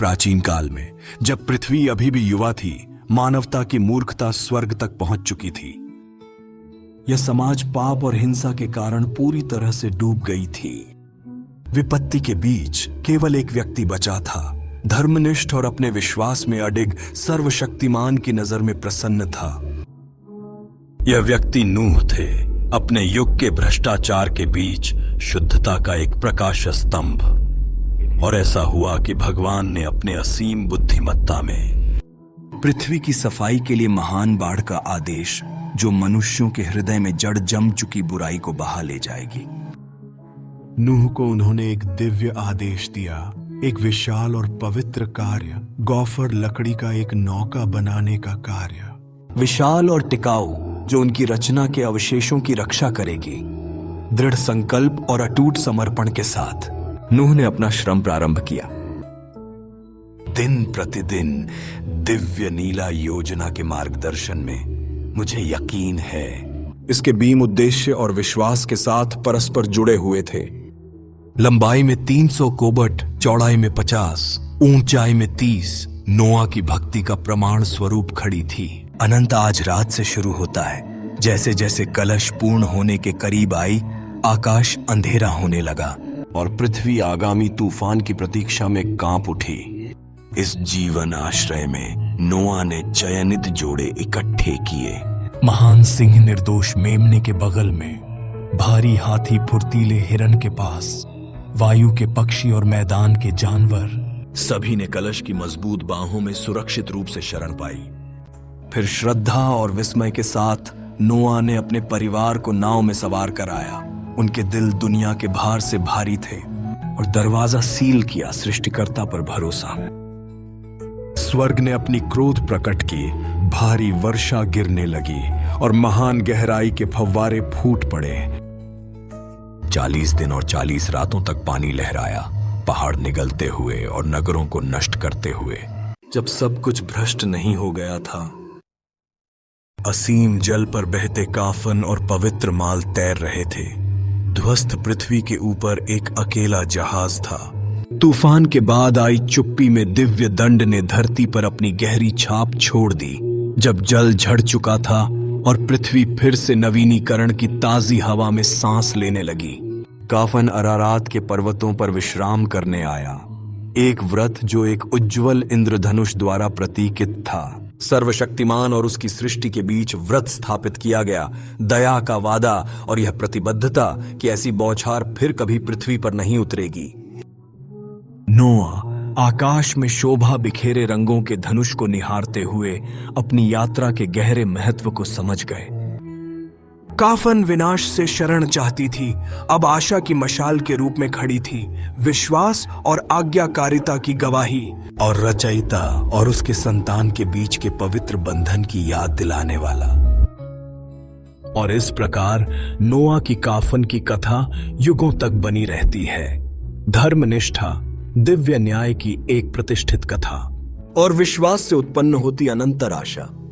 प्राचीन काल में, जब पृथ्वी अभी भी युवा थी, मानवता की मूर्खता स्वर्ग तक पहुंच चुकी थी। यह समाज पाप और हिंसा के कारण पूरी तरह से डूब गई थी। विपत्ति के बीच केवल एक व्यक्ति बचा था, धर्मनिष्ठ और अपने विश्वास में अडिग, सर्वशक्तिमान की नजर में प्रसन्न था। यह व्यक्ति नूह थे, अपने युग के भ्रष्टाचार के बीच शुद्धता का एक प्रकाश स्तंभ। और ऐसा हुआ कि भगवान ने अपने असीम बुद्धिमत्ता में पृथ्वी की सफाई के लिए महान बाढ़ का आदेश, जो मनुष्यों के हृदय में जड़ जम चुकी बुराई को बहा ले जाएगी। नूह को उन्होंने एक दिव्य आदेश दिया, एक विशाल और पवित्र कार्य, गौफर लकड़ी का एक नौका बनाने का कार्य, विशाल और टिकाऊ, जो उनकी रचना के अवशेषों की रक्षा करेगी। दृढ़ संकल्प और अटूट समर्पण के साथ नूह ने अपना श्रम प्रारंभ किया। दिन प्रतिदिन दिव्य नीला योजना के मार्गदर्शन में मुझे यकीन है इसके बीम उद्देश्य और विश्वास के साथ परस्पर जुड़े हुए थे। लंबाई में 300 कोबट, चौड़ाई में 50, ऊंचाई में 30 नोआ की भक्ति का प्रमाण स्वरूप खड़ी थी। अनंत आज रात से शुरू होता है। जैसे जैसे कलश पूर्ण होने के करीब आई, आकाश अंधेरा होने लगा और पृथ्वी आगामी तूफान की प्रतीक्षा में कांप उठी। इस जीवन आश्रय में नोआ ने चयनित जोड़े इकट्ठे किए। महान सिंह निर्दोष मेमने के बगल में, भारी हाथी फुर्तीले हिरन के पास, वायु के पक्षी और मैदान के जानवर, सभी ने कलश की मजबूत बाहों में सुरक्षित रूप से शरण पाई। फिर श्रद्धा और विस्मय के साथ नोआ ने अपने परिवार को नाव में सवार कराया। उनके दिल दुनिया के भार से भारी थे और दरवाजा सील किया सृष्टिकर्ता पर भरोसा। स्वर्ग ने अपनी क्रोध प्रकट की, भारी वर्षा गिरने लगी और महान गहराई के फव्वारे फूट पड़े। 40 दिन और 40 रातों तक पानी लहराया, पहाड़ निगलते हुए और नगरों को नष्ट करते हुए। जब सब कुछ भ्रष्ट नहीं हो गया था, असीम जल पर बहते काफन और पवित्र माल तैर रहे थे। ध्वस्त पृथ्वी के ऊपर एक अकेला जहाज था। तूफान के बाद आई चुप्पी में दिव्य दंड ने धरती पर अपनी गहरी छाप छोड़ दी। जब जल झड़ चुका था और पृथ्वी फिर से नवीनीकरण की ताजी हवा में सांस लेने लगी, काफन अरारात के पर्वतों पर विश्राम करने आया। एक व्रत जो एक उज्जवल इंद्रधनुष द्वारा प्रतीकित था। सर्वशक्तिमान और उसकी सृष्टि के बीच व्रत स्थापित किया गया, दया का वादा और यह प्रतिबद्धता कि ऐसी बौछार फिर कभी पृथ्वी पर नहीं उतरेगी। नोआ आकाश में शोभा बिखेरे रंगों के धनुष को निहारते हुए अपनी यात्रा के गहरे महत्व को समझ गए। काफन विनाश से शरण चाहती थी, अब आशा की मशाल के रूप में खड़ी थी, विश्वास और आज्ञाकारिता की गवाही, और रचयिता और उसके संतान के बीच के पवित्र बंधन की याद दिलाने वाला। और इस प्रकार नोआ की काफन की कथा युगों तक बनी रहती है। धर्मनिष्ठा, दिव्य न्याय की एक प्रतिष्ठित कथा और विश्वास से उत्पन्न होती अनंतर आशा।